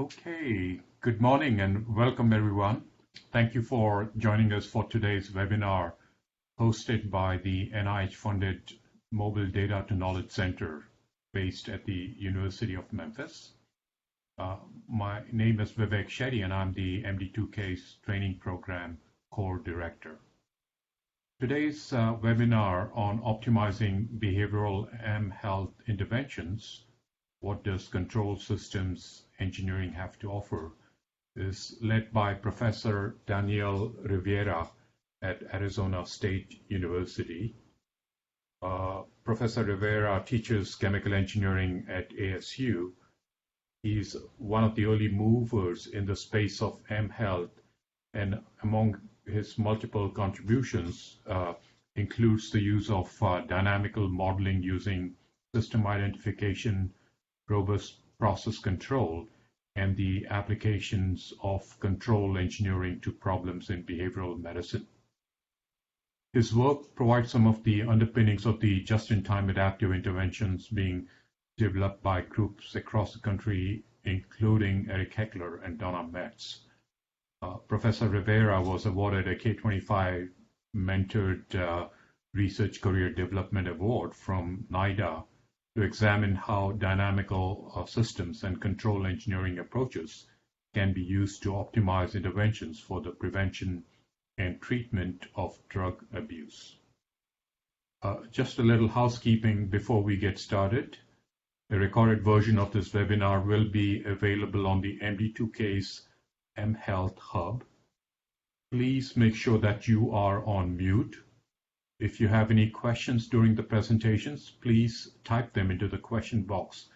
Okay, good morning and welcome everyone. Thank you for joining us for today's webinar hosted by the NIH-funded Mobile Data to Knowledge Center based at the University of Memphis. My name is Vivek Shetty and I'm the MD2K's Training Program Core Director. Today's webinar on optimizing behavioral mHealth interventions, what does control systems engineering have to offer, is led by Professor Daniel Rivera at Arizona State University. Professor Rivera teaches chemical engineering at ASU. He's one of the early movers in the space of mHealth, and among his multiple contributions includes the use of dynamical modeling using system identification, robust process control, and the applications of control engineering to problems in behavioral medicine. His work provides some of the underpinnings of the just-in-time adaptive interventions being developed by groups across the country, including Eric Heckler and Donna Metz. Professor Rivera was awarded a K-25 Mentored Research Career Development Award from NIDA to examine how dynamical systems and control engineering approaches can be used to optimize interventions for the prevention and treatment of drug abuse. Just a little housekeeping before we get started. A recorded version of this webinar will be available on the MD2K's mHealth Hub. Please make sure that you are on mute. If you have any questions during the presentations, please type them into the question box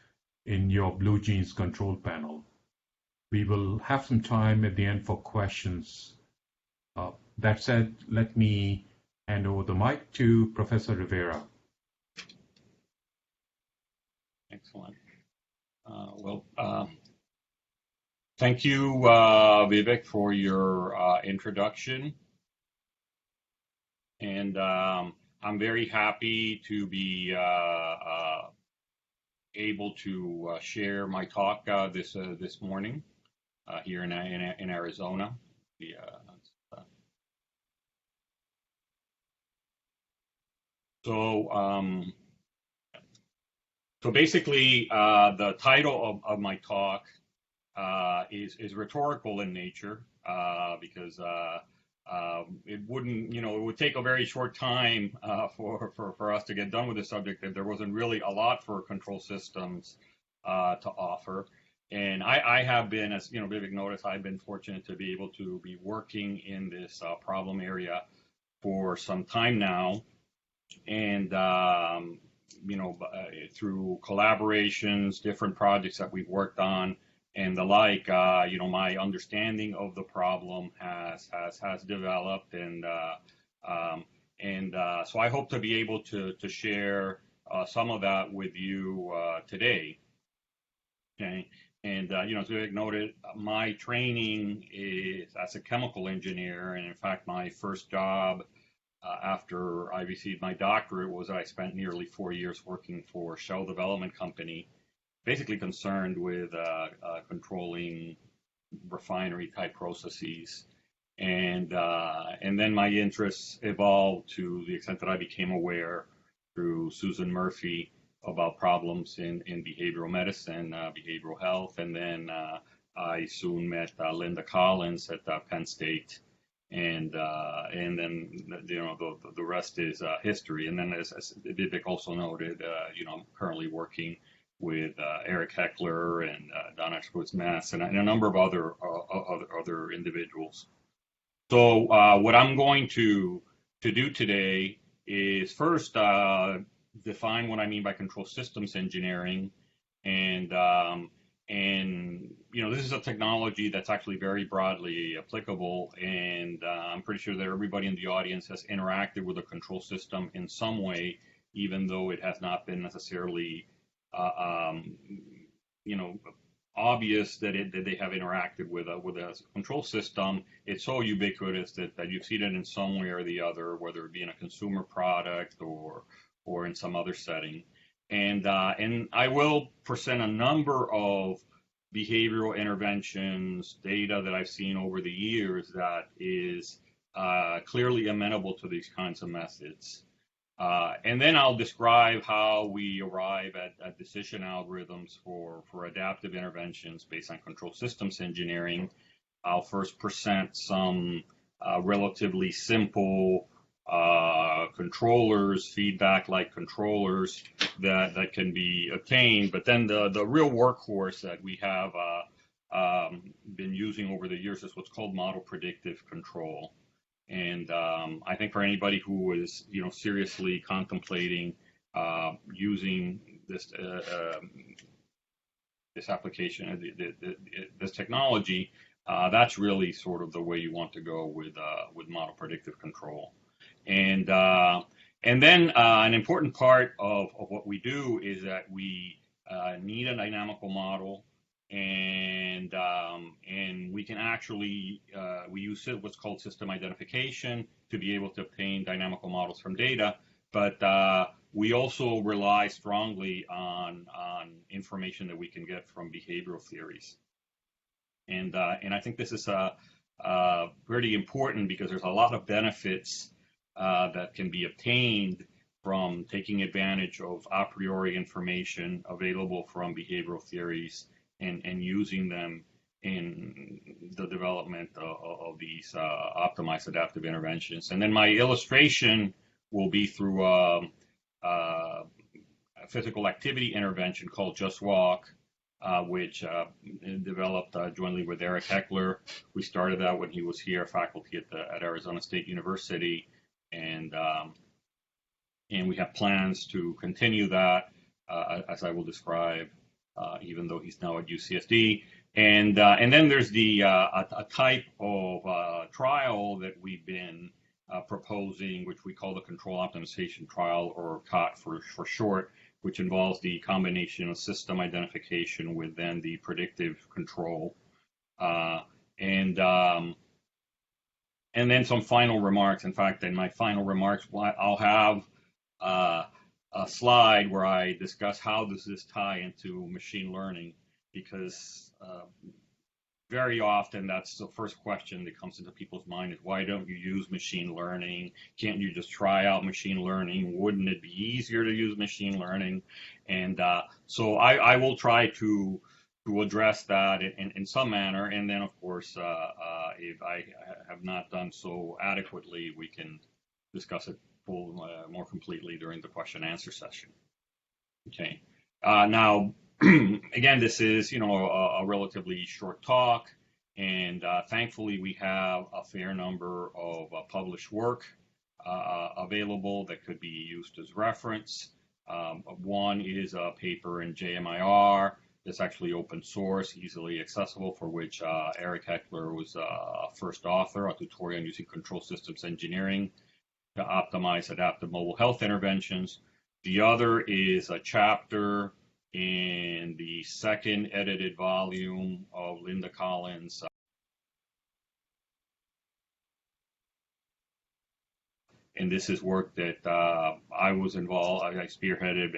in your BlueJeans control panel. We will have some time at the end for questions. That said, let me hand over the mic to Professor Rivera. Excellent. Thank you, Vivek, for your introduction. And I'm very happy to be able to share my talk this morning here in Arizona. So basically, the title of my talk is rhetorical in nature because it wouldn't, it would take a very short time for us to get done with the subject that there wasn't really a lot for control systems to offer. And I have been, as Vivek noticed, I've been fortunate to be able to be working in this problem area for some time now. And, through collaborations, different projects that we've worked on, and the like, my understanding of the problem has developed, and so I hope to be able to share some of that with you today. Okay, and as Vivek noted, my training is as a chemical engineer, and in fact, my first job after I received my doctorate was I spent nearly 4 years working for a Shell development company, basically concerned with controlling refinery type processes, and then my interests evolved to the extent that I became aware through Susan Murphy about problems in behavioral medicine, behavioral health, and then I soon met Linda Collins at Penn State, and then the rest is history. And then as Vivek also noted, I'm currently working with Eric Heckler and Donna Metz and a number of other individuals. So what I'm going to do today is first define what I mean by control systems engineering, and this is a technology that's actually very broadly applicable, and I'm pretty sure that everybody in the audience has interacted with a control system in some way, even though it has not been necessarily obvious that they have interacted with a control system. It's so ubiquitous that you've seen it in some way or the other, whether it be in a consumer product or in some other setting. And I will present a number of behavioral interventions, data that I've seen over the years that is clearly amenable to these kinds of methods. And then I'll describe how we arrive at decision algorithms for adaptive interventions based on control systems engineering. I'll first present some relatively simple controllers, feedback-like controllers that can be obtained. But then the real workhorse that we have been using over the years is what's called model predictive control. And I think for anybody who is seriously contemplating using this application, this technology, that's really sort of the way you want to go with model predictive control. And then an important part of what we do is that we need a dynamical model, and we can actually we use what's called system identification to be able to obtain dynamical models from data, but we also rely strongly on information that we can get from behavioral theories, and I think this is pretty important because there's a lot of benefits that can be obtained from taking advantage of a priori information available from behavioral theories and using them in the development of these optimized adaptive interventions. And then my illustration will be through a physical activity intervention called Just Walk, which developed jointly with Eric Heckler. We started that when he was here, faculty at Arizona State University, and we have plans to continue that, as I will describe, even though he's now at UCSD. And then there's a type of trial that we've been proposing, which we call the control optimization trial, or COT for short, which involves the combination of system identification with then the predictive control. And then some final remarks. In fact, in my final remarks, I'll have a slide where I discuss how does this tie into machine learning, because very often that's the first question that comes into people's mind is, why don't you use machine learning? Can't you just try out machine learning? Wouldn't it be easier to use machine learning? And so I will try to address that in some manner. And then, of course, if I have not done so adequately, we can discuss it more completely during the question and answer session. Okay. Now, again, this is, a relatively short talk, and thankfully we have a fair number of published work available that could be used as reference. One is a paper in JMIR that's actually open source, easily accessible, for which Eric Heckler was a first author, a tutorial on using control systems engineering to optimize adaptive mobile health interventions. The other is a chapter in the second edited volume of Linda Collins' and this is work that I was involved, I spearheaded,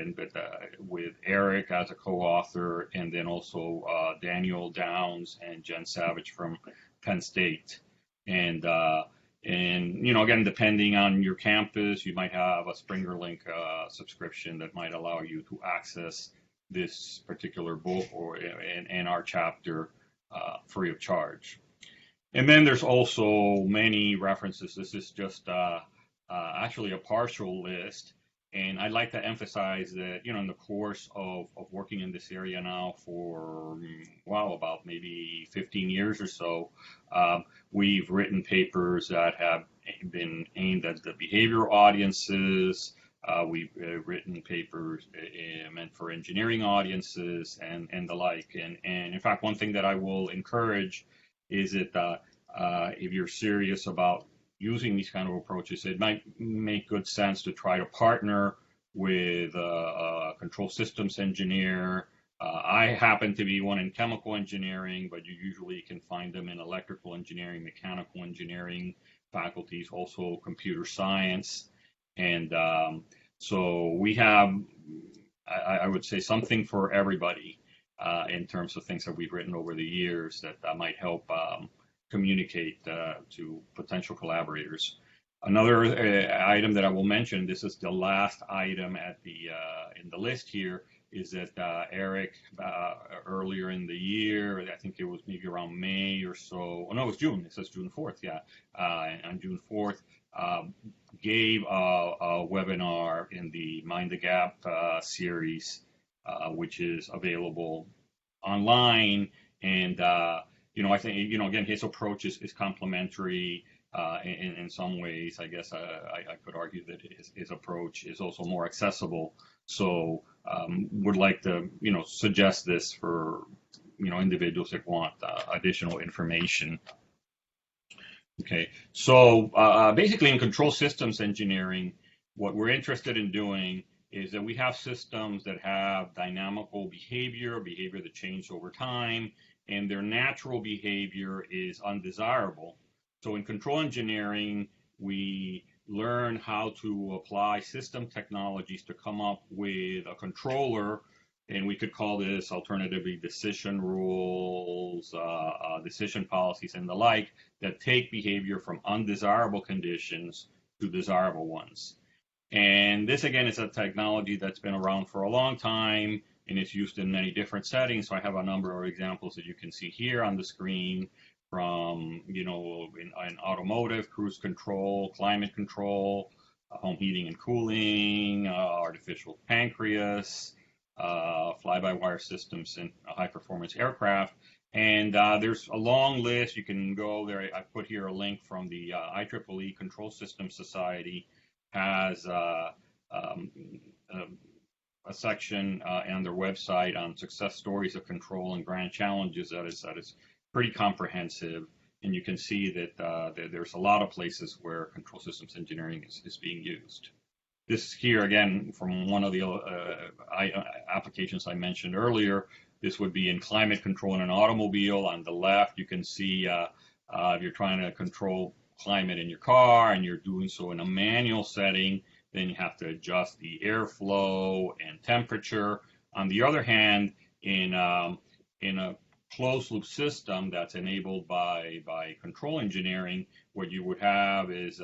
with Eric as a co-author, and then also Daniel Downs and Jen Savage from Penn State. And again, depending on your campus, you might have a SpringerLink subscription that might allow you to access this particular book and our chapter free of charge. And then there's also many references. This is just actually a partial list. And I'd like to emphasize that, in the course of working in this area now for, about maybe 15 years or so, we've written papers that have been aimed at the behavioral audiences. We've written papers meant for engineering audiences and the like. And in fact, one thing that I will encourage is that if you're serious about using these kind of approaches, it might make good sense to try to partner with a control systems engineer. I happen to be one in chemical engineering, but you usually can find them in electrical engineering, mechanical engineering faculties, also computer science. And so we have, I would say, something for everybody. in terms of things that we've written over the years that might help communicate to potential collaborators. Another item that I will mention, this is the last item at the in the list here, is that Eric earlier in the year, I think it was maybe around May or so, oh no, it was June, it says June 4th, yeah, on June 4th, gave a webinar in the Mind the Gap series, which is available online. And, I think, again, his approach is complementary. In some ways, I guess I could argue that his approach is also more accessible. So would like to, suggest this for, individuals that want additional information. Okay, so basically in control systems engineering, what we're interested in doing is that we have systems that have dynamical behavior that changes over time, and their natural behavior is undesirable. So in control engineering, we learn how to apply system technologies to come up with a controller, and we could call this alternatively decision rules, decision policies, and the like, that take behavior from undesirable conditions to desirable ones. And this, again, is a technology that's been around for a long time, and it's used in many different settings. So I have a number of examples that you can see here on the screen from, in automotive, cruise control, climate control, home heating and cooling, artificial pancreas, fly-by-wire systems in high-performance aircraft. And there's a long list. You can go there. I put here a link from the IEEE Control Systems Society, has a section on their website on success stories of control and grand challenges that is pretty comprehensive. And you can see that there's a lot of places where control systems engineering is being used. This here, again, from one of the applications I mentioned earlier, this would be in climate control in an automobile. On the left, you can see if you're trying to control climate in your car and you're doing so in a manual setting, then you have to adjust the airflow and temperature. On the other hand, in a closed loop system that's enabled by control engineering, what you would have is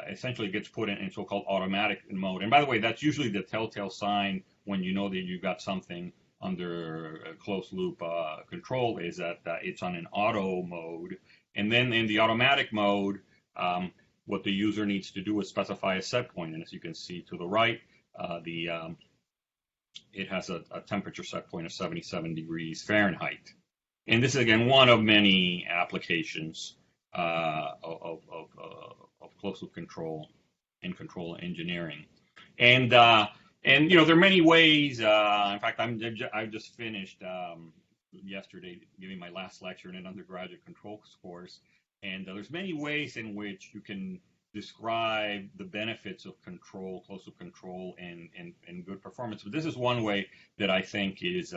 essentially gets put in so-called automatic mode. And by the way, that's usually the telltale sign when you know that you've got something under closed loop control, is that it's on an auto mode. And then in the automatic mode, what the user needs to do is specify a set point. And as you can see to the right, it has a temperature set point of 77 degrees Fahrenheit. And this is, again, one of many applications of closed loop control and control engineering. And there are many ways. In fact, I just finished yesterday giving my last lecture in an undergraduate control course, and there's many ways in which you can describe the benefits of control, closed loop control, and good performance. But this is one way that I think is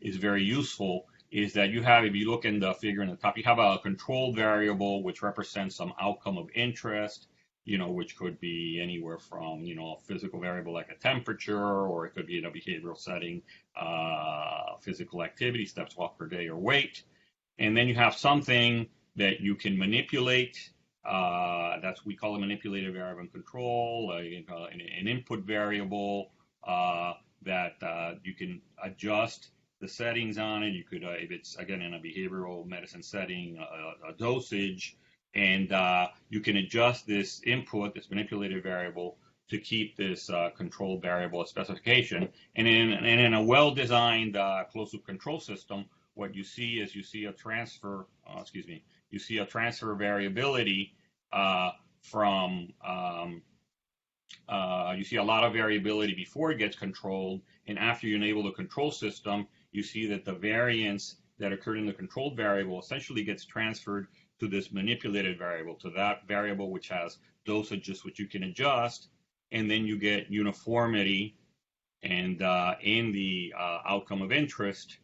very useful. Is that you have, if you look in the figure in the top, you have a control variable which represents some outcome of interest, which could be anywhere from, a physical variable like a temperature, or it could be in a behavioral setting, physical activity, steps walked per day, or weight. And then you have something that you can manipulate. We call a manipulated variable in control, an input variable that you can adjust the settings on it. You could, if it's, again, in a behavioral medicine setting, a dosage, and you can adjust this input, this manipulated variable, to keep this control variable a specification. And in a well-designed closed loop control system, what you see is you see a transfer variability from you see a lot of variability before it gets controlled, and after you enable the control system, you see that the variance that occurred in the controlled variable essentially gets transferred to this manipulated variable, to that variable which has dosages which you can adjust, and then you get uniformity and in the outcome of interest,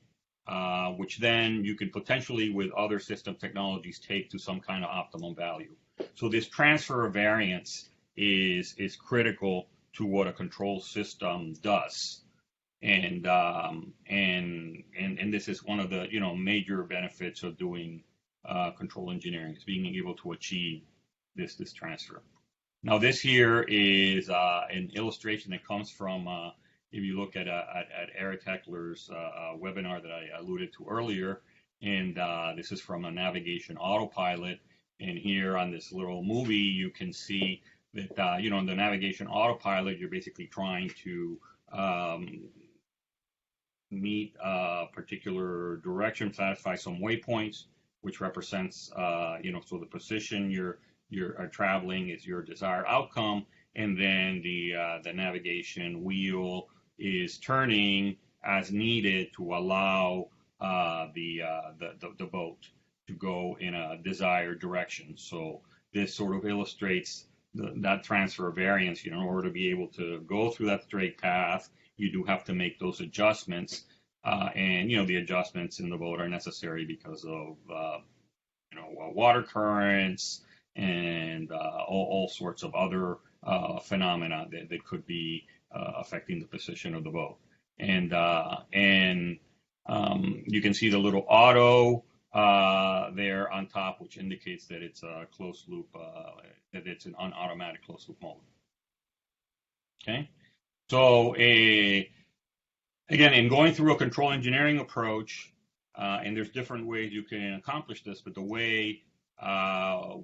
which then you can potentially, with other system technologies, take to some kind of optimum value. So this transfer of variance is critical to what a control system does. And this is one of the major benefits of doing control engineering, is being able to achieve this transfer. Now this here is an illustration that comes from if you look at Eric Heckler's webinar that I alluded to earlier, and this is from a navigation autopilot. And here on this little movie, you can see that in the navigation autopilot, you're basically trying to meet a particular direction, satisfy some waypoints, which represents so the position you're traveling is your desired outcome, and then the navigation wheel is turning as needed to allow the boat to go in a desired direction. So this sort of illustrates that transfer variance. In order to be able to go through that straight path, you do have to make those adjustments, and the adjustments in the boat are necessary because of water currents and all sorts of other phenomena that could be affecting the position of the boat. And you can see the little auto there on top, which indicates that it's a closed loop, that it's an automatic closed loop mode. Okay, so again, in going through a control engineering approach, and there's different ways you can accomplish this, but the way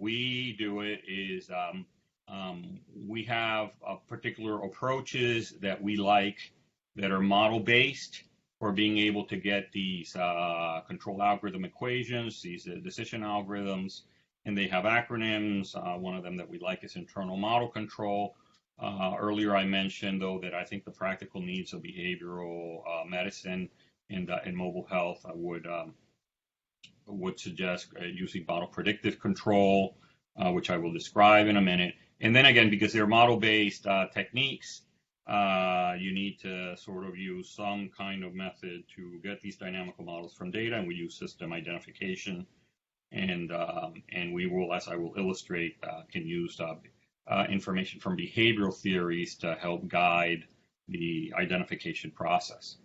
we do it is we have particular approaches that we like that are model-based for being able to get these control algorithm equations, these decision algorithms, and they have acronyms. One of them that we like is internal model control. Earlier I mentioned, though, that I think the practical needs of behavioral medicine and mobile health would suggest using model predictive control, which I will describe in a minute. And then again, because they're model-based techniques, you need to sort of use some kind of method to get these dynamical models from data, and we use system identification. And we will, as I will illustrate, can use information from behavioral theories to help guide the identification process.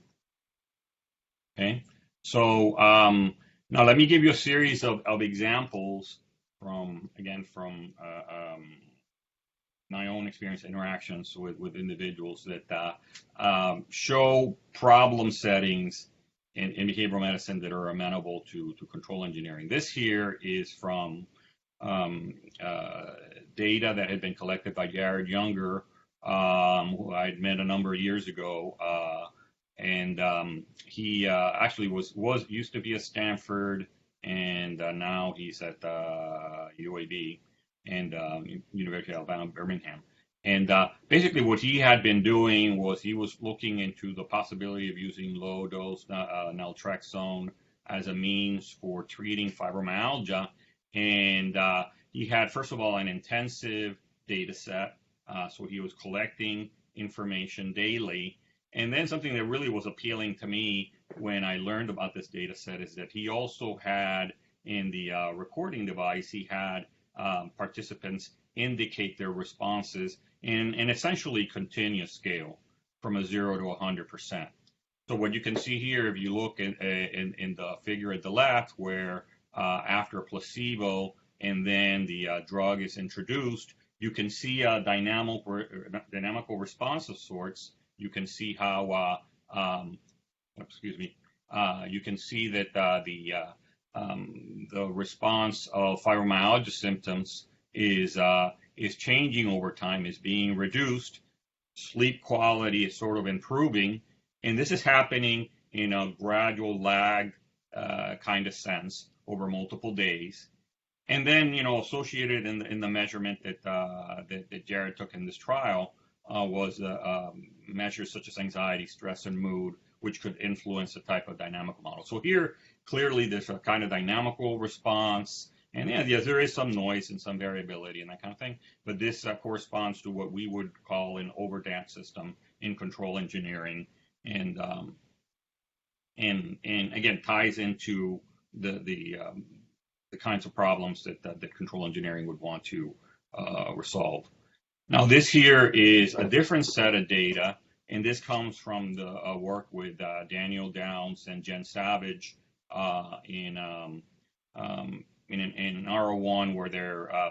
Okay, so now let me give you a series of examples from my own experience interactions with individuals that show problem settings in behavioral medicine that are amenable to control engineering. This here is from data that had been collected by Jared Younger, who I'd met a number of years ago, and he actually used to be at Stanford, and now he's at UAB and University of Alabama, Birmingham. And basically what he had been doing was he was looking into the possibility of using low-dose naltrexone as a means for treating fibromyalgia. And he had, first of all, an intensive data set. So he was collecting information daily. And then something that really was appealing to me when I learned about this data set is that he also had, in the recording device, he had participants indicate their responses in an essentially continuous scale from a 0 to 100%. So what you can see here, if you look in the figure at the left, where after a placebo and then the drug is introduced, you can see a dynamical response of sorts. You can see how, you can see that the response of fibromyalgia symptoms is changing over time, is being reduced. Sleep quality is sort of improving, and this is happening in a gradual lag kind of sense over multiple days. And then, associated in the measurement that Jared took in this trial was measures such as anxiety, stress, and mood, which could influence the type of dynamical model. So here, clearly, there's a kind of dynamical response. And yes, there is some noise and some variability and that kind of thing. But this corresponds to what we would call an overdamped system in control engineering, and again ties into the kinds of problems that control engineering would want to resolve. Now, this here is a different set of data And this comes from the work with Daniel Downs and Jen Savage in R01, where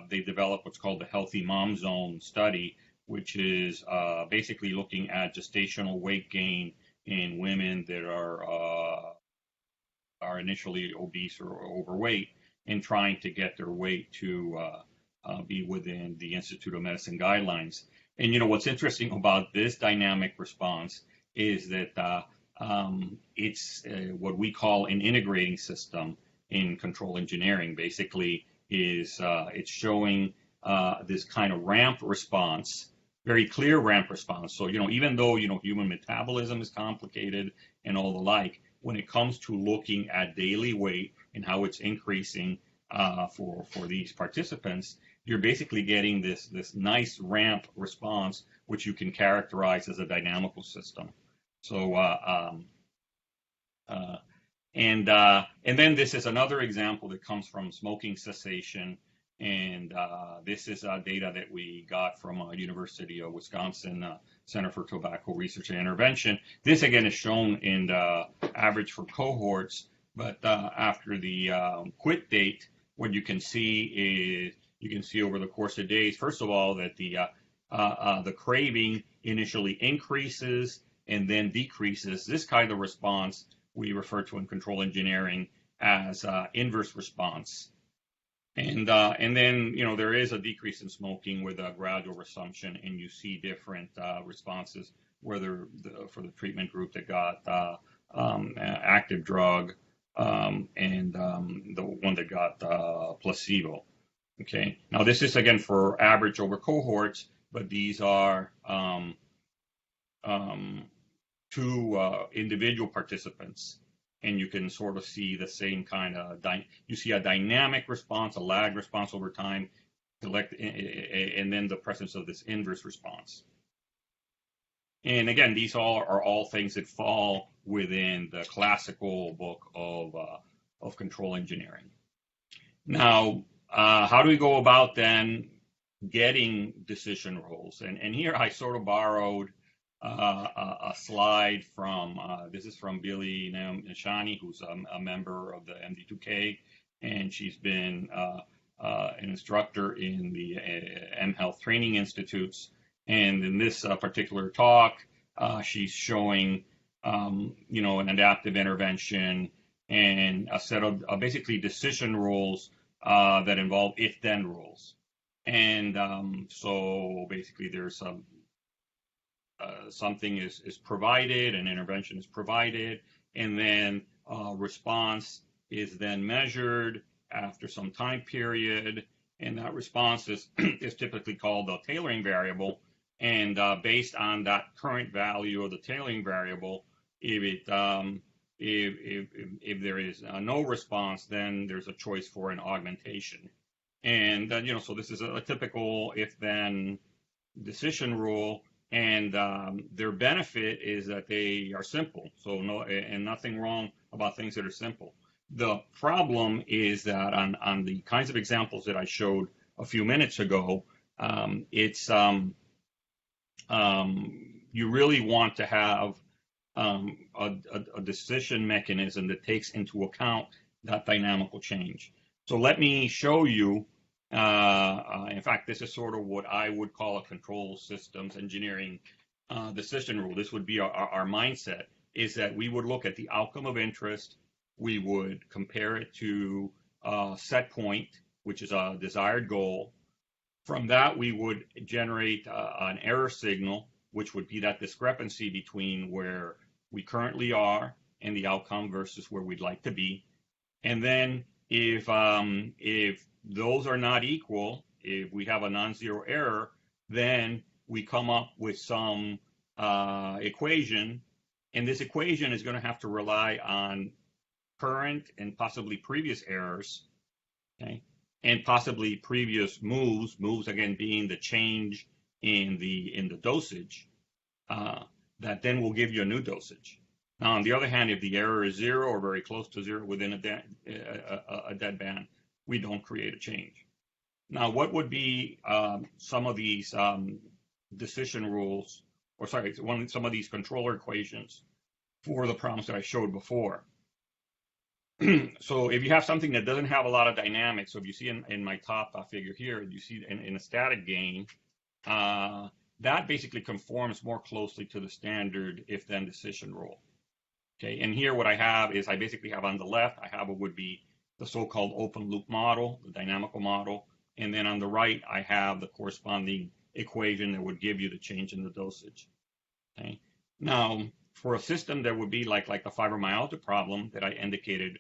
they developed what's called the Healthy Mom Zone study, which is basically looking at gestational weight gain in women that are initially obese or overweight, and trying to get their weight to be within the Institute of Medicine guidelines. And what's interesting about this dynamic response is that it's what we call an integrating system in control engineering. Basically, is it's showing this kind of ramp response, very clear ramp response. So even though human metabolism is complicated and all the like, when it comes to looking at daily weight and how it's increasing for these participants, you're basically getting this nice ramp response, which you can characterize as a dynamical system. So and then this is another example that comes from smoking cessation, and this is data that we got from University of Wisconsin Center for Tobacco Research and Intervention. This again is shown in the average for cohorts, but after the quit date, what you can see is over the course of days, first of all, that the craving initially increases and then decreases. This kind of response we refer to in control engineering as inverse response. And then there is a decrease in smoking with a gradual resumption, and you see different responses, whether for the treatment group that got active drug and the one that got placebo. Okay. Now this is again for average over cohorts, but these are two individual participants, and you can sort of see the same kind of you see a dynamic response, a lag response over time, and then the presence of this inverse response. And again, these are all things that fall within the classical book of control engineering. Now, how do we go about then getting decision rules? And here I sort of borrowed a slide from, this is from Billy Nishani, who's a member of the MD2K, and she's been an instructor in the mHealth training institutes. And in this particular talk, she's showing, an adaptive intervention and a set of basically decision rules that involve if-then rules. And so basically there's something is provided, an intervention is provided, and then response is then measured after some time period, and that response is typically called the tailoring variable. And based on that current value of the tailoring variable, if there is no response, then there's a choice for an augmentation. And so this is a typical if-then decision rule. And their benefit is that they are simple. So and nothing wrong about things that are simple. The problem is that on the kinds of examples that I showed a few minutes ago, it's you really want to have a decision mechanism that takes into account that dynamical change. So let me show you. In fact, this is sort of what I would call a control systems engineering decision rule. This would be our mindset, is that we would look at the outcome of interest. We would compare it to a set point, which is a desired goal. From that, we would generate an error signal, which would be that discrepancy between where we currently are and the outcome versus where we'd like to be. And then if those are not equal, if we have a non-zero error, then we come up with some equation, and this equation is going to have to rely on current and possibly previous errors, okay, and possibly previous moves again being the change in the dosage, that then will give you a new dosage. Now, on the other hand, if the error is zero or very close to zero within a dead band, we don't create a change. Now, what would be some of these decision rules or sorry, some of these controller equations for the problems that I showed before. So if you have something that doesn't have a lot of dynamics, so if you see in my top figure here, you see in a static gain, that basically conforms more closely to the standard if-then decision rule. Okay, and here what I have is I basically have on the left, I have what would be the so-called open loop model, the dynamical model, and then on the right, I have the corresponding equation that would give you the change in the dosage. Okay, now for a system that would be like the fibromyalgia problem that I indicated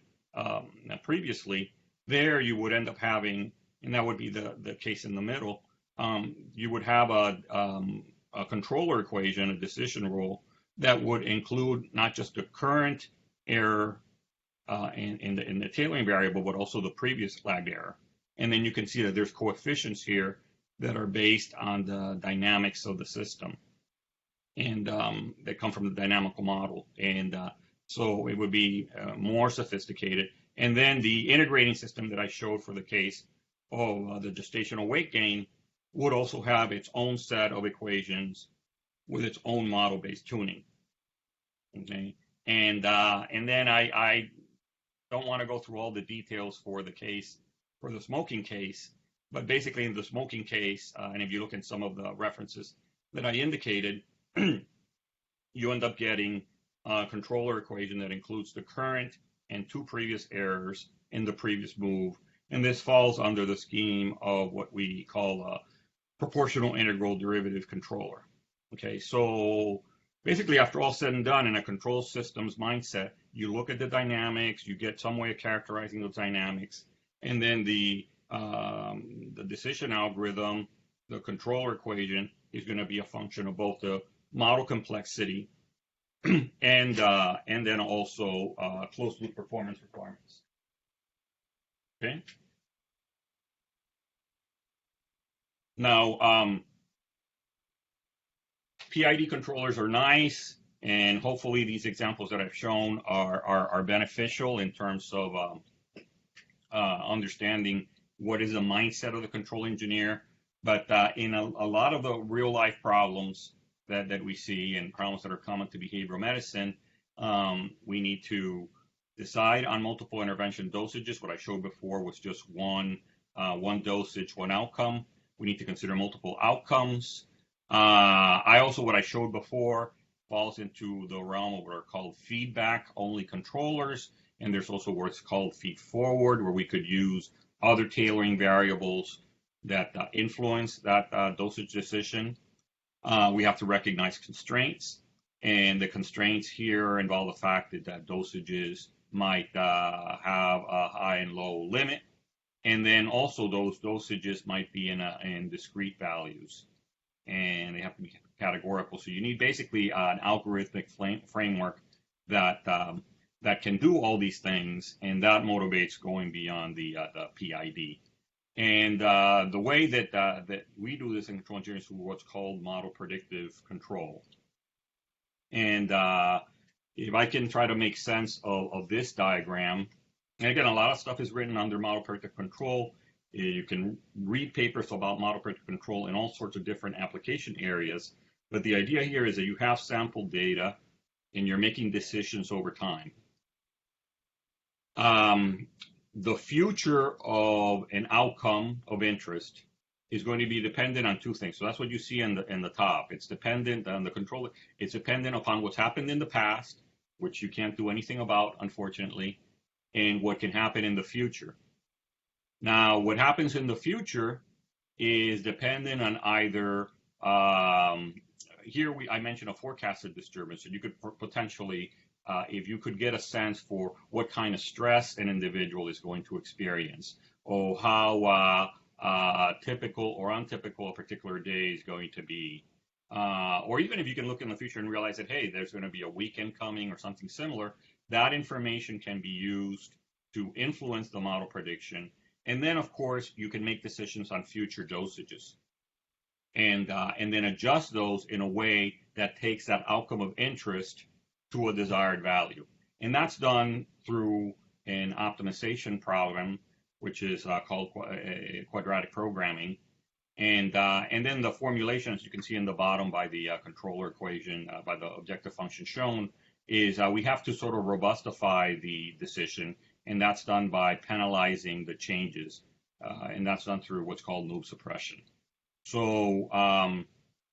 previously, there you would end up having, and that would be the case in the middle, you would have a controller equation, a decision rule, that would include not just the current error in the tailoring variable, but also the previous lagged error. And then you can see that there's coefficients here that are based on the dynamics of the system, and that come from the dynamical model. And so it would be more sophisticated. And then the integrating system that I showed for the case of the gestational weight gain would also have its own set of equations with its own model-based tuning. Okay, and then I don't want to go through all the details for the case, for the smoking case, but basically in the smoking case, and if you look in some of the references that I indicated, you end up getting a controller equation that includes the current and two previous errors in the previous move, and this falls under the scheme of what we call a proportional integral derivative controller. Okay, so basically after all said and done in a control systems mindset, you look at the dynamics, you get some way of characterizing those dynamics, and then the decision algorithm, the controller equation, is going to be a function of both the model complexity and then also closed loop performance requirements. Okay. Now, PID controllers are nice, and hopefully these examples that I've shown are beneficial in terms of understanding what is the mindset of the control engineer. But in a lot of the real life problems that we see and problems that are common to behavioral medicine, we need to decide on multiple intervention dosages. What I showed before was just one dosage, one outcome. We need to consider multiple outcomes. What I showed before falls into the realm of what are called feedback-only controllers, and there's also what's called feed-forward, where we could use other tailoring variables that influence that dosage decision. We have to recognize constraints, and the constraints here involve the fact that dosages might have a high and low limit, and then also those dosages might be in discrete values, and they have to be categorical. So you need basically an algorithmic framework that can do all these things, and that motivates going beyond the PID. And the way that we do this in control engineering is through what's called model predictive control. And if I can try to make sense of this diagram, and again, a lot of stuff is written under model predictive control. You can read papers about model predictive control in all sorts of different application areas. But the idea here is that you have sample data and you're making decisions over time. The future of an outcome of interest is going to be dependent on two things. So that's what you see in the top. It's dependent on the controller. It's dependent upon what's happened in the past, which you can't do anything about, unfortunately, and what can happen in the future. Now, what happens in the future is dependent on either, here I mentioned a forecasted disturbance, so you could potentially, if you could get a sense for what kind of stress an individual is going to experience, or how typical or untypical a particular day is going to be, or even if you can look in the future and realize that, hey, there's going to be a weekend coming or something similar, that information can be used to influence the model prediction. And then, of course, you can make decisions on future dosages, and then adjust those in a way that takes that outcome of interest to a desired value. And that's done through an optimization problem, which is called quadratic programming. And then the formulation, as you can see in the bottom by the controller equation, by the objective function shown, is we have to sort of robustify the decision, and that's done by penalizing the changes, and that's done through what's called loop suppression. So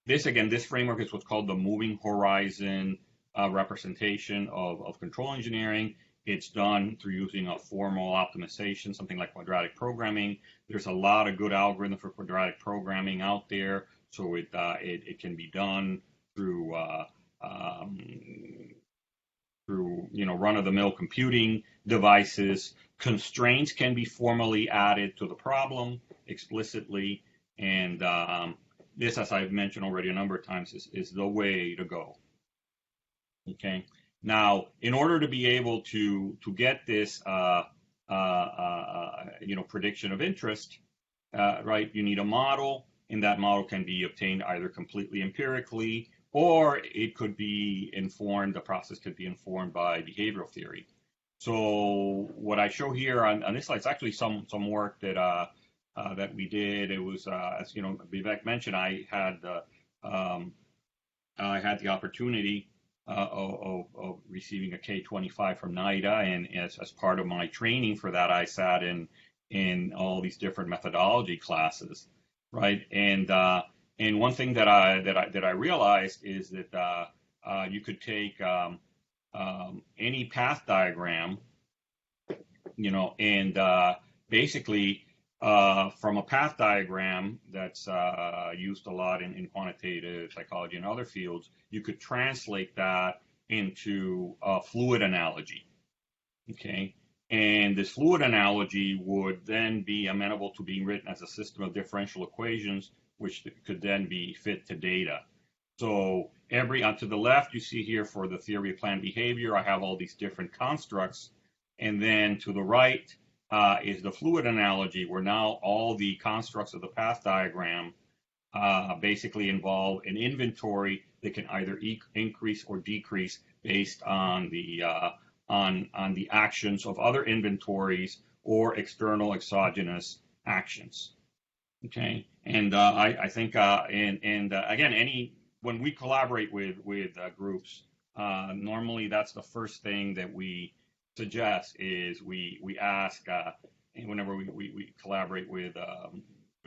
this framework is what's called the moving horizon representation of control engineering. It's done through using a formal optimization, something like quadratic programming. There's a lot of good algorithm for quadratic programming out there, so it can be done through run-of-the-mill computing devices. Constraints can be formally added to the problem explicitly, and this, as I've mentioned already a number of times, is the way to go. Okay. Now, in order to be able to get this, prediction of interest, right, you need a model, and that model can be obtained either completely empirically, or it could be informed, the process could be informed by behavioral theory. So what I show here on this slide is actually some work that we did. It was, as you know, Vivek mentioned, I had the opportunity of receiving a K-25 from NIDA, and as part of my training for that, I sat in all these different methodology classes, right? And one thing that I realized is that you could take any path diagram, and basically from a path diagram that's used a lot in quantitative psychology and other fields, you could translate that into a fluid analogy, okay? And this fluid analogy would then be amenable to being written as a system of differential equations, which could then be fit to data. So to the left, you see here for the theory of planned behavior, I have all these different constructs. And then to the right is the fluid analogy, where now all the constructs of the path diagram basically involve an inventory that can either increase or decrease based on the actions of other inventories or external exogenous actions. Okay, and I think again, when we collaborate with groups, normally that's the first thing that we suggest is we ask, whenever we collaborate with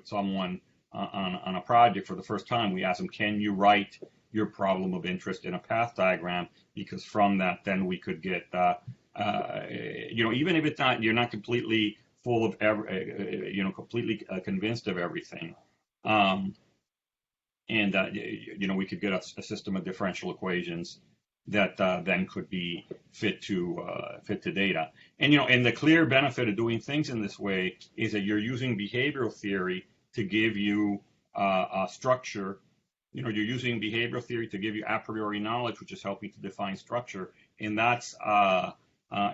someone on a project for the first time, we ask them, can you write your problem of interest in a path diagram? Because from that, then we could get, even if you're not completely full of completely convinced of everything, we could get a system of differential equations that then could be fit to data. And the clear benefit of doing things in this way is that you're using behavioral theory to give you a structure. You're using behavioral theory to give you a priori knowledge, which is helping to define structure, and that's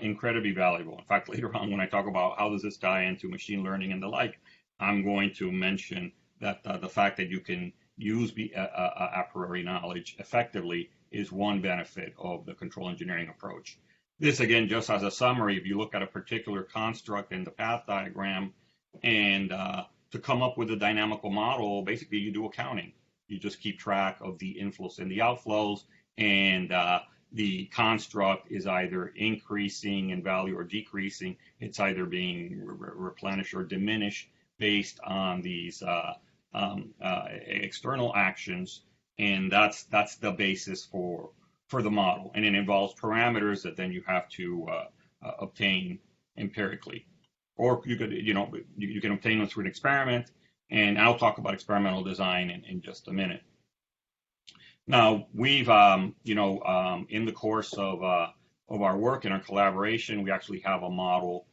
incredibly valuable. In fact, later on when I talk about how does this tie into machine learning and the like, I'm going to mention that the fact that you can use a priori knowledge effectively is one benefit of the control engineering approach. This, again, just as a summary, if you look at a particular construct in the path diagram, and to come up with a dynamical model, basically you do accounting. You just keep track of the inflows and the outflows, and the construct is either increasing in value or decreasing. It's either being replenished or diminished based on these external actions, and that's the basis for the model. And it involves parameters that then you have to obtain empirically, or you can obtain them through an experiment. And I'll talk about experimental design in just a minute. Now, we've in the course of our work and our collaboration, we actually have a model.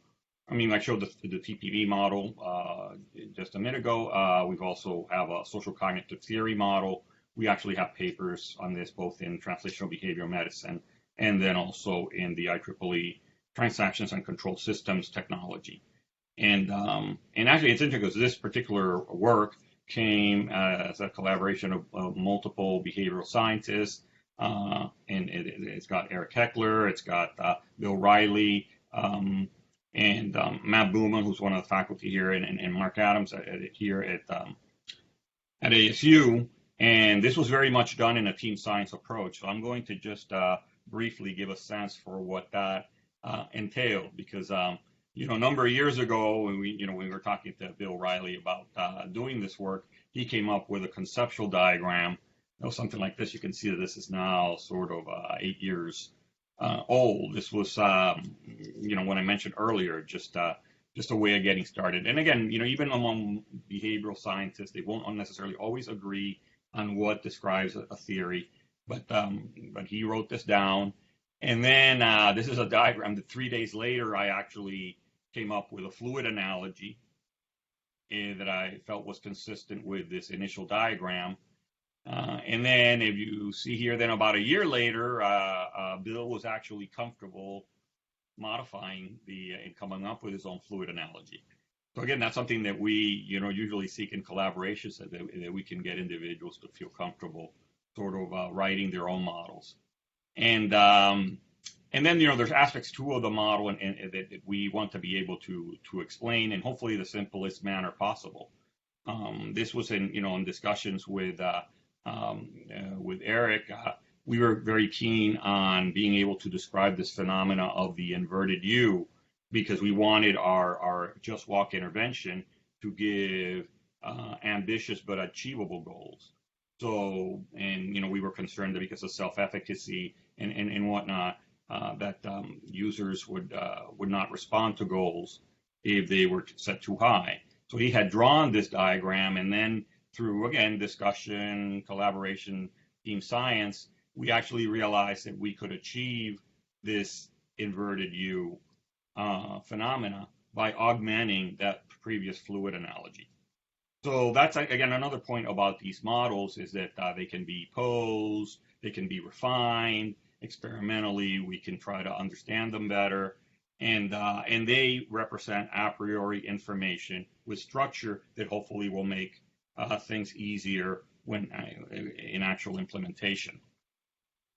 I showed the TPV model just a minute ago. We've also have a social cognitive theory model. We actually have papers on this, both in translational behavioral medicine and then also in the IEEE transactions and control systems technology. And actually, it's interesting because this particular work came as a collaboration of multiple behavioral scientists, and it's got Eric Heckler, it's got Bill Riley, and Matt Booman, who's one of the faculty here, and Mark Adams here at ASU, and this was very much done in a team science approach. So I'm going to just briefly give a sense for what that entailed, because a number of years ago, when we were talking to Bill Riley about doing this work, he came up with a conceptual diagram. Something like this. You can see that this is now sort of 8 years old. This was, when I mentioned earlier, just a way of getting started. And again, even among behavioral scientists, they won't necessarily always agree on what describes a theory, but he wrote this down. And then this is a diagram that 3 days later, I actually came up with a fluid analogy that I felt was consistent with this initial diagram. And then if you see here, then about a year later, Bill was actually comfortable modifying and coming up with his own fluid analogy. So again, that's something that we, usually seek in collaboration, so that we can get individuals to feel comfortable sort of writing their own models. And then, there's aspects too of the model and that we want to be able to explain in hopefully the simplest manner possible. This was in discussions with Eric. We were very keen on being able to describe this phenomena of the inverted U, because we wanted our Just Walk intervention to give ambitious but achievable goals. So, and we were concerned that because of self-efficacy and whatnot, that users would not respond to goals if they were set too high. So he had drawn this diagram, and then through, again, discussion, collaboration, team science, we actually realized that we could achieve this inverted U phenomena by augmenting that previous fluid analogy. So that's, again, another point about these models, is that they can be posed, they can be refined. Experimentally, we can try to understand them better. And they represent a priori information with structure that hopefully will make things easier when in actual implementation.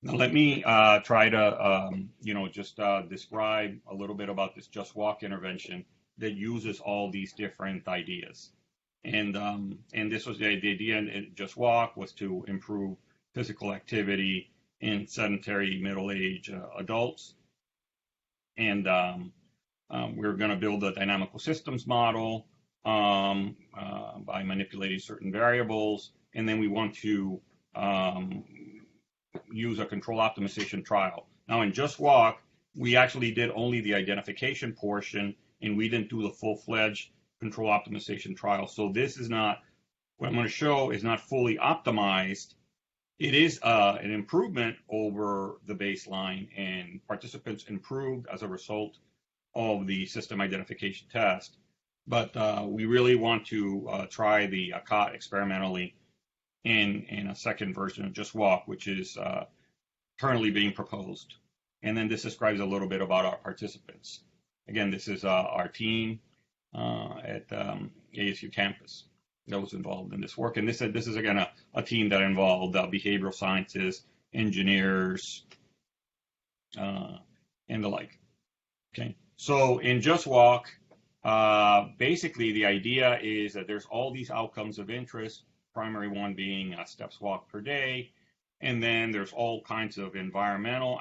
Now, let me try to, just describe a little bit about this Just Walk intervention that uses all these different ideas. And this was the idea in Just Walk was to improve physical activity in sedentary middle-aged adults. And we're going to build a dynamical systems model by manipulating certain variables. And then we want to use a control optimization trial. Now, in Just Walk, we actually did only the identification portion, and we didn't do the full-fledged control optimization trial. So this is not, what I'm going to show is not fully optimized. It is an improvement over the baseline, and participants improved as a result of the system identification test. But we really want to try the COT experimentally in a second version of Just Walk, which is currently being proposed. And then this describes a little bit about our participants. Again, this is our team at ASU campus that was involved in this work. And this is again, a team that involved behavioral scientists, engineers, and the like. Okay, so in Just Walk, basically the idea is that there's all these outcomes of interest, primary one being steps walked per day, and then there's all kinds of environmental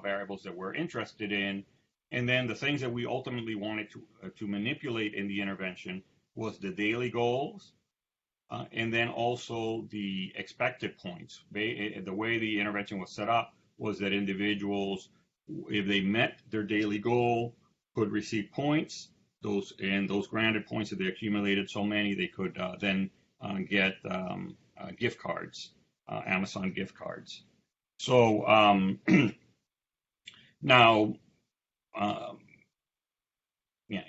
variables that we're interested in, and then the things that we ultimately wanted to manipulate in the intervention was the daily goals, and then also the expected points. The way the intervention was set up was that individuals, if they met their daily goal, could receive points. Those granted points, if they accumulated so many, they could then get gift cards, Amazon gift cards. So now,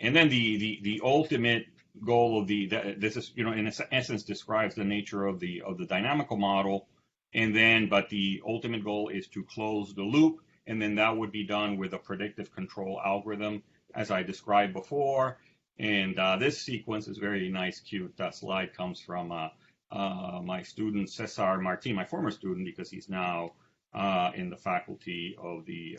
and then the ultimate goal of this is, in essence describes the nature of the dynamical model, and then but the ultimate goal is to close the loop, and then that would be done with a predictive control algorithm, as I described before. And this sequence is very nice, cute. That slide comes from my student Cesar Martin, my former student, because he's now in the faculty of the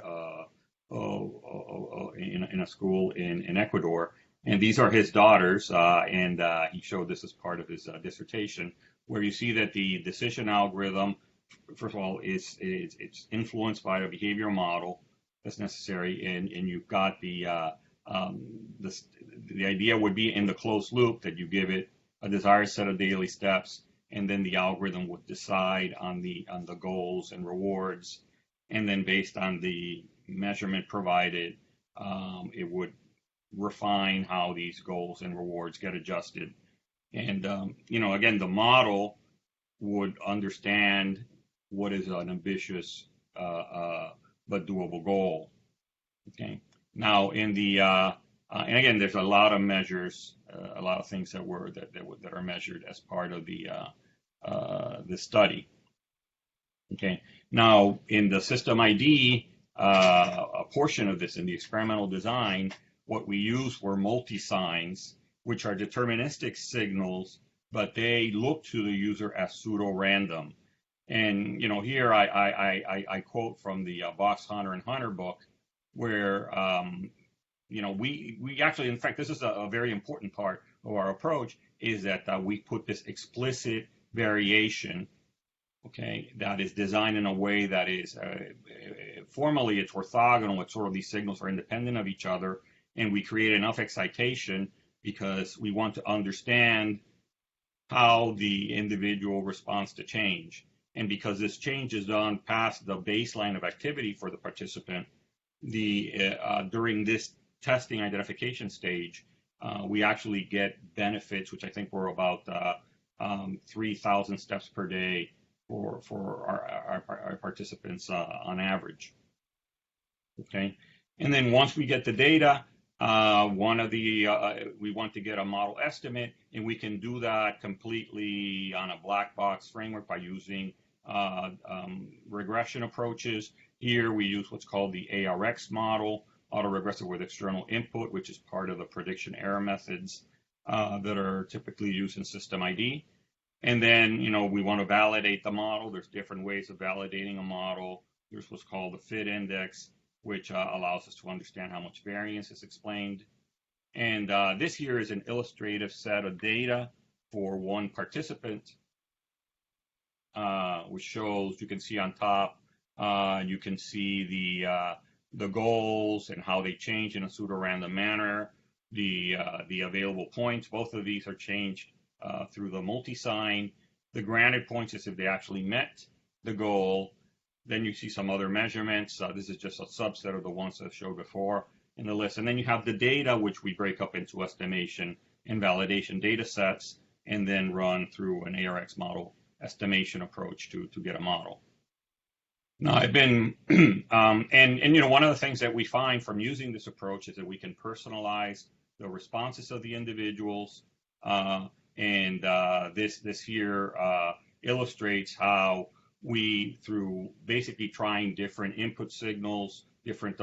in a school in Ecuador. And these are his daughters, and he showed this as part of his dissertation. where you see that the decision algorithm, first of all, it's influenced by the behavioral model that's necessary, and you've got the idea would be in the closed loop that you give it a desired set of daily steps, and then the algorithm would decide on the goals and rewards, and then based on the measurement provided, it would refine how these goals and rewards get adjusted. And again, the model would understand what is an ambitious but doable goal. Okay. Now, in the and again, there's a lot of measures, a lot of things that are measured as part of the study. Okay. Now, in the system ID, a portion of this in the experimental design, what we used were multi-signs, which are deterministic signals, but they look to the user as pseudo-random. And here I quote from the Box Hunter and Hunter book, where we actually, in fact, this is a very important part of our approach, is that we put this explicit variation, okay, that is designed in a way that is formally it's orthogonal. It's sort of these signals are independent of each other, and we create enough excitation because we want to understand how the individual responds to change. And because this change is done past the baseline of activity for the participant, during this testing identification stage, we actually get benefits, which I think were about 3,000 steps per day for our participants on average. Okay, and then once we get the data, we want to get a model estimate, and we can do that completely on a black box framework by using regression approaches. Here we use what's called the ARX model, autoregressive with external input, which is part of the prediction error methods that are typically used in system ID. And then, we want to validate the model. There's different ways of validating a model. There's what's called the fit index, which allows us to understand how much variance is explained. And this here is an illustrative set of data for one participant, which shows, you can see on top, you can see the goals and how they change in a pseudo-random manner, the available points. Both of these are changed through the multi-sign. The granted points is if they actually met the goal. Then you see some other measurements. This is just a subset of the ones that I showed before in the list. And then you have the data, which we break up into estimation and validation data sets, and then run through an ARX model estimation approach to get a model. Now, I've been, and one of the things that we find from using this approach is that we can personalize the responses of the individuals. And this here illustrates how we, through basically trying different input signals, different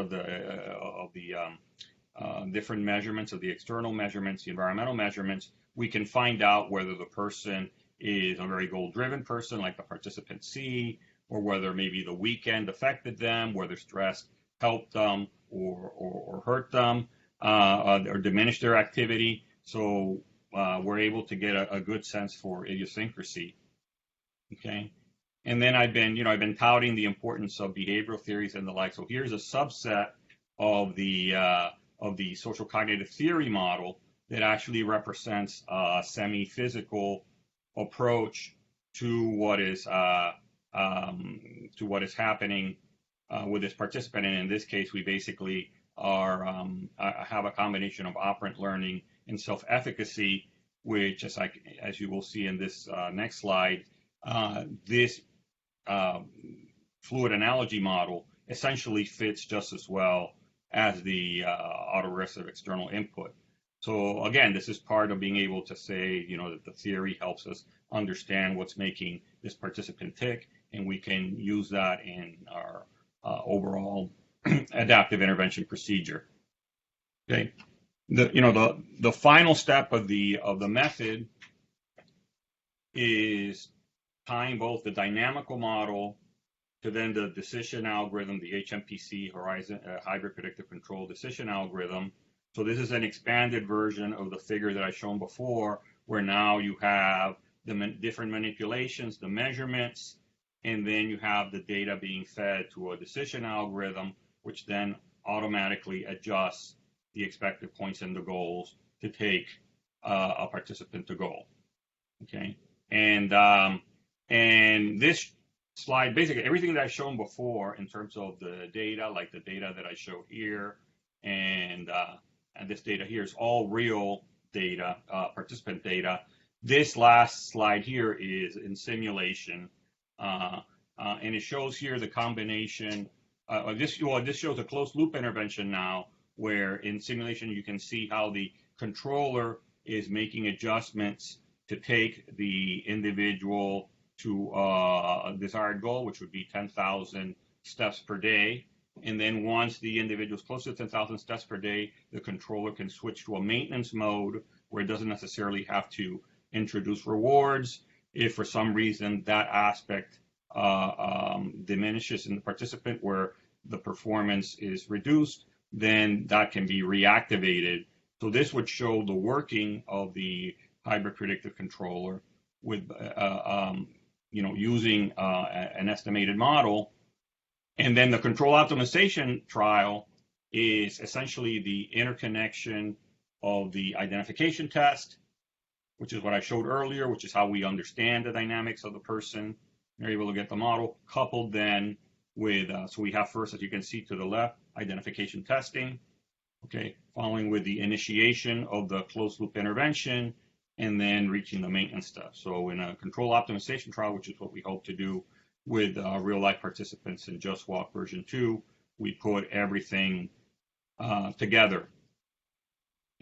different measurements of the external measurements, the environmental measurements, we can find out whether the person is a very goal-driven person, like the participant C, or whether maybe the weekend affected them, whether stress helped them or hurt them, or diminished their activity. So we're able to get a good sense for idiosyncrasy. Okay. And then I've been touting the importance of behavioral theories and the like. So here's a subset of the social cognitive theory model that actually represents a semi-physical approach to what is happening with this participant. And in this case, we basically have a combination of operant learning and self-efficacy, which, as you will see in this next slide, this fluid analogy model essentially fits just as well as the autoregressive external input. So again, this is part of being able to say, that the theory helps us understand what's making this participant tick, and we can use that in our overall adaptive intervention procedure. Okay, the final step of the method is tying both the dynamical model to then the decision algorithm, the HMPC Horizon Hybrid Predictive Control Decision Algorithm. So this is an expanded version of the figure that I shown before, where now you have the different manipulations, the measurements, and then you have the data being fed to a decision algorithm, which then automatically adjusts the expected points and the goals to take a participant to goal. Okay, and this slide, basically everything that I've shown before in terms of the data, like the data that I showed here, and this data here is all real data, participant data. This last slide here is in simulation, and it shows here the combination. This shows a closed loop intervention now, where in simulation you can see how the controller is making adjustments to take the individual to a desired goal, which would be 10,000 steps per day. And then once the individual is close to 10,000 steps per day, the controller can switch to a maintenance mode where it doesn't necessarily have to introduce rewards. If for some reason that aspect diminishes in the participant where the performance is reduced, then that can be reactivated. So this would show the working of the hybrid predictive controller with using an estimated model. And then the control optimization trial is essentially the interconnection of the identification test, which is what I showed earlier, which is how we understand the dynamics of the person. You're able to get the model, coupled then with, so we have first, as you can see to the left, identification testing, okay, following with the initiation of the closed loop intervention, and then reaching the maintenance step. So in a control optimization trial, which is what we hope to do with real life participants in Just Walk version 2, we put everything together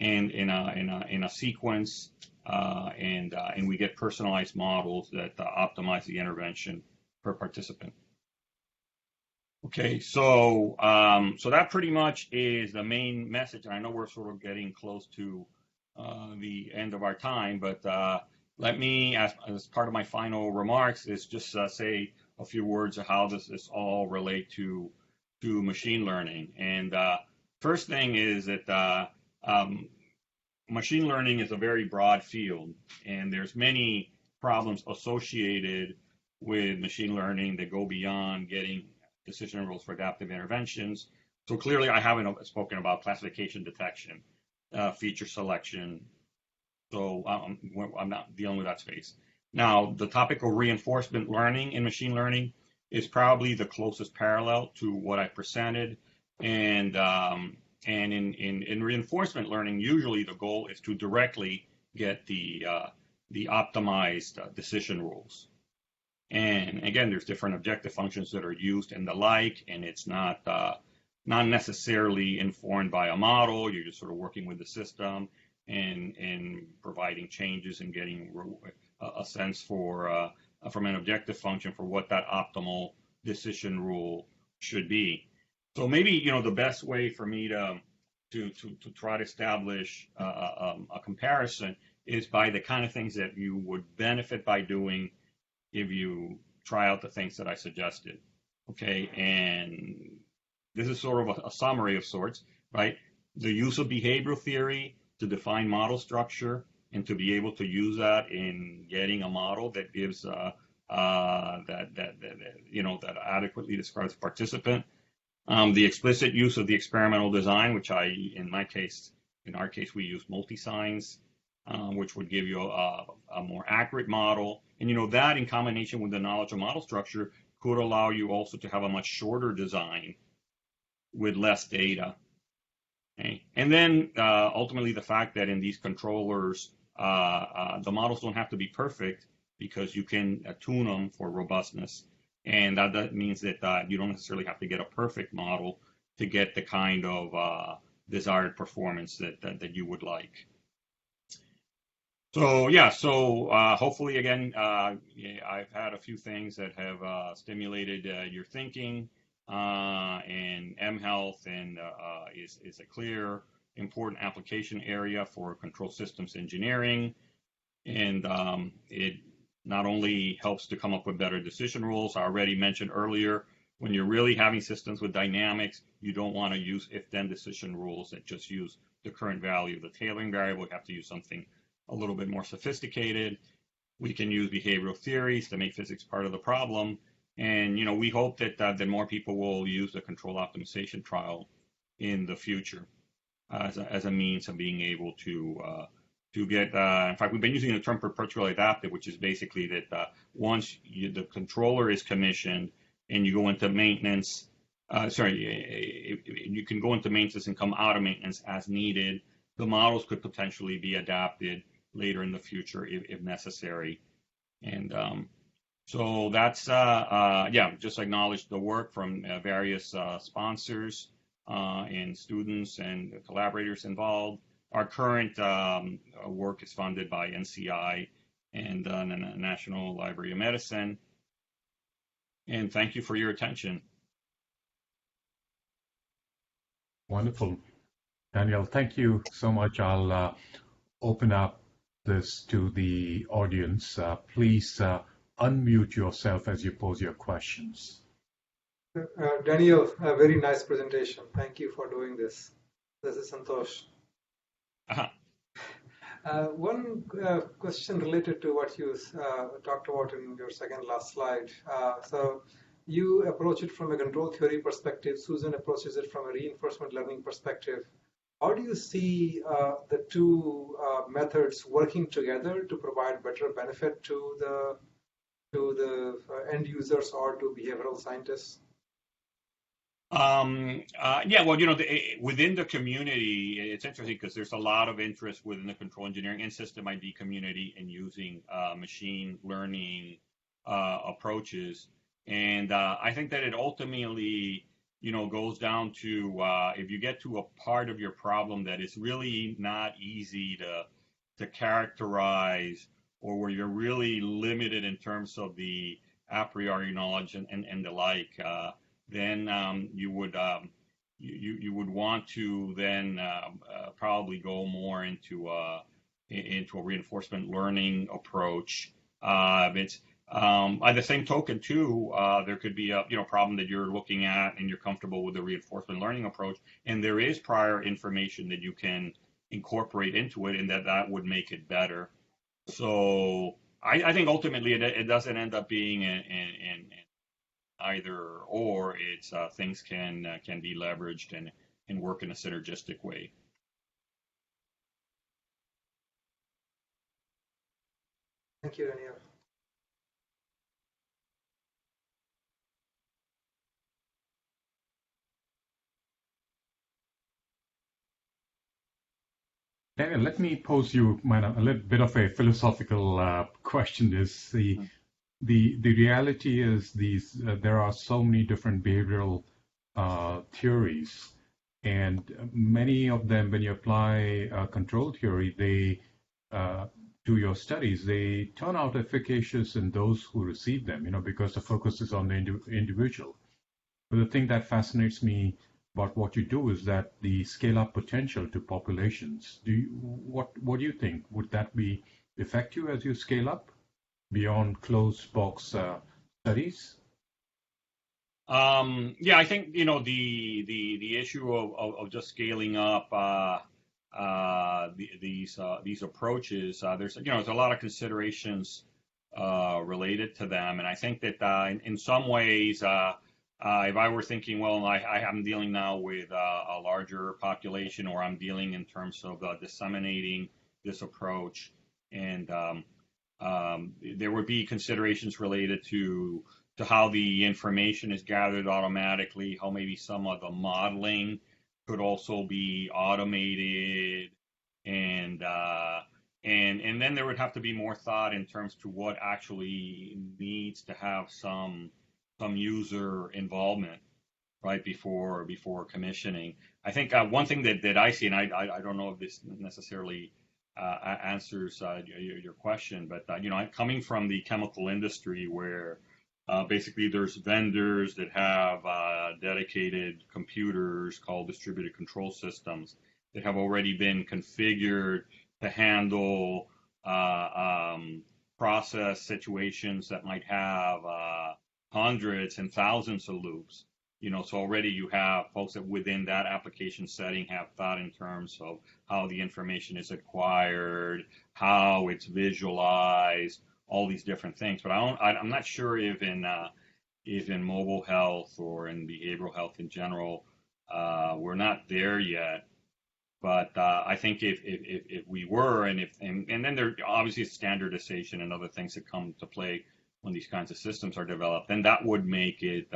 and in a sequence, and we get personalized models that optimize the intervention per participant. Okay, so that pretty much is the main message. And I know we're sort of getting close to the end of our time, but let me, as part of my final remarks, is just say a few words of how this all relate to machine learning. And first thing is that machine learning is a very broad field, and there's many problems associated with machine learning that go beyond getting decision rules for adaptive interventions. So clearly I haven't spoken about classification detection, feature selection. So I'm not dealing with that space. Now, the topic of reinforcement learning in machine learning is probably the closest parallel to what I presented. And in reinforcement learning, usually the goal is to directly get the optimized decision rules. And again, there's different objective functions that are used and the like, and it's not necessarily informed by a model. You're just sort of working with the system and providing changes and getting a sense for from an objective function for what that optimal decision rule should be. So maybe the best way for me to try to establish a comparison is by the kind of things that you would benefit by doing if you try out the things that I suggested. Okay, and this is sort of a summary of sorts, right? The use of behavioral theory to define model structure and to be able to use that in getting a model that gives that adequately describes the participant. The explicit use of the experimental design, which in our case, we use multi-signs, which would give you a more accurate model. And that in combination with the knowledge of model structure could allow you also to have a much shorter design with less data. Okay? And then ultimately the fact that in these controllers, the models don't have to be perfect because you can tune them for robustness. And that means that you don't necessarily have to get a perfect model to get the kind of desired performance that you would like. So yeah, hopefully again, I've had a few things that have stimulated your thinking, and mHealth is a clear, important application area for control systems engineering, and it not only helps to come up with better decision rules. I already mentioned earlier, when you're really having systems with dynamics, you don't want to use if-then decision rules that just use the current value of the tailoring variable. You have to use something a little bit more sophisticated. We can use behavioral theories to make physics part of the problem. And, we hope that more people will use the control optimization trial in the future as a means of being able to get, in fact, we've been using the term perpetually adaptive, which is basically that once the controller is commissioned and you go into maintenance, you can go into maintenance and come out of maintenance as needed. The models could potentially be adapted later in the future if necessary. And so that's, just acknowledge the work from various sponsors and students and collaborators involved. Our current work is funded by NCI and the National Library of Medicine. And thank you for your attention. Wonderful. Daniel, thank you so much. I'll open up this to the audience. Please unmute yourself as you pose your questions. Daniel, a very nice presentation. Thank you for doing this. This is Santosh. One question related to what you talked about in your second last slide. So you approach it from a control theory perspective. Susan approaches it from a reinforcement learning perspective. How do you see the two methods working together to provide better benefit to the end users or to behavioral scientists? Within the community, it's interesting because there's a lot of interest within the control engineering and system ID community in using machine learning approaches. And I think that it ultimately, goes down to if you get to a part of your problem that is really not easy to characterize, or where you're really limited in terms of the a priori knowledge and the like, then you would want to then probably go more into a reinforcement learning approach. It's by the same token too, there could be a problem that you're looking at and you're comfortable with the reinforcement learning approach, and there is prior information that you can incorporate into it, and that would make it better. So I think ultimately it doesn't end up being an either or. It's things can be leveraged and work in a synergistic way. Thank you, Daniel. Daniel, let me pose you a little bit of a philosophical question. Is the reality is there are so many different behavioral theories, and many of them, when you apply control theory, they to your studies, they turn out efficacious in those who receive them, because the focus is on the individual. But the thing that fascinates me about what you do is that the scale-up potential to populations. What do you think? Would that be effective as you scale up beyond closed box studies? I think the issue of just scaling up these approaches. There's a lot of considerations related to them, and I think that in some ways, if I were thinking, well, I'm dealing now with a larger population, or I'm dealing in terms of disseminating this approach, and there would be considerations related to how the information is gathered automatically, how maybe some of the modeling could also be automated, and then there would have to be more thought in terms to what actually needs to have some user involvement, right, before commissioning. I think one thing that I see, and I don't know if this necessarily answers your question, but coming from the chemical industry, where basically there's vendors that have dedicated computers called distributed control systems that have already been configured to handle process situations that might have hundreds and thousands of loops. So already you have folks that within that application setting have thought in terms of how the information is acquired, how it's visualized, all these different things. But I'm not sure if in mobile health or in behavioral health in general, we're not there yet. But I think if we were, and then there obviously is standardization and other things that come to play when these kinds of systems are developed, then that would make it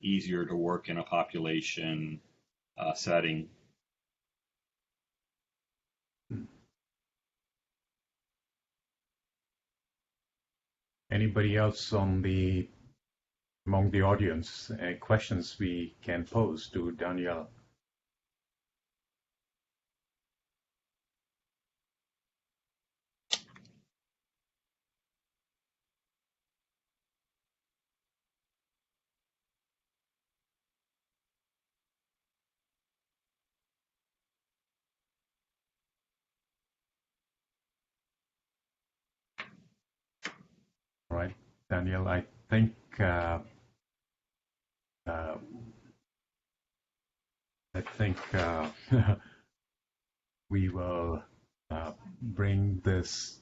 easier to work in a population setting. Anybody else among the audience, questions we can pose to Danielle? All right, Danielle, I think we will bring this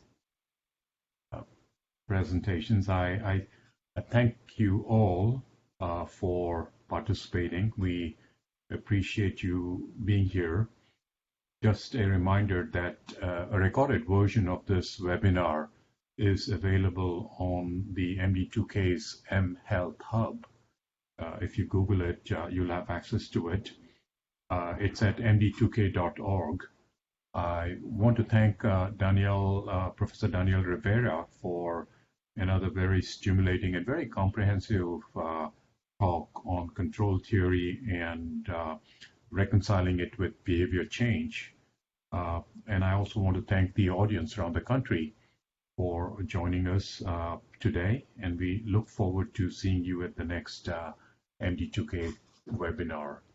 presentations. I thank you all for participating. We appreciate you being here. Just a reminder that a recorded version of this webinar is available on the MD2K's mHealth Hub. If you Google it, you'll have access to it. It's at md2k.org. I want to thank Professor Danielle Rivera for another very stimulating and very comprehensive talk on control theory and reconciling it with behavior change. And I also want to thank the audience around the country for joining us today, and we look forward to seeing you at the next MD2K webinar.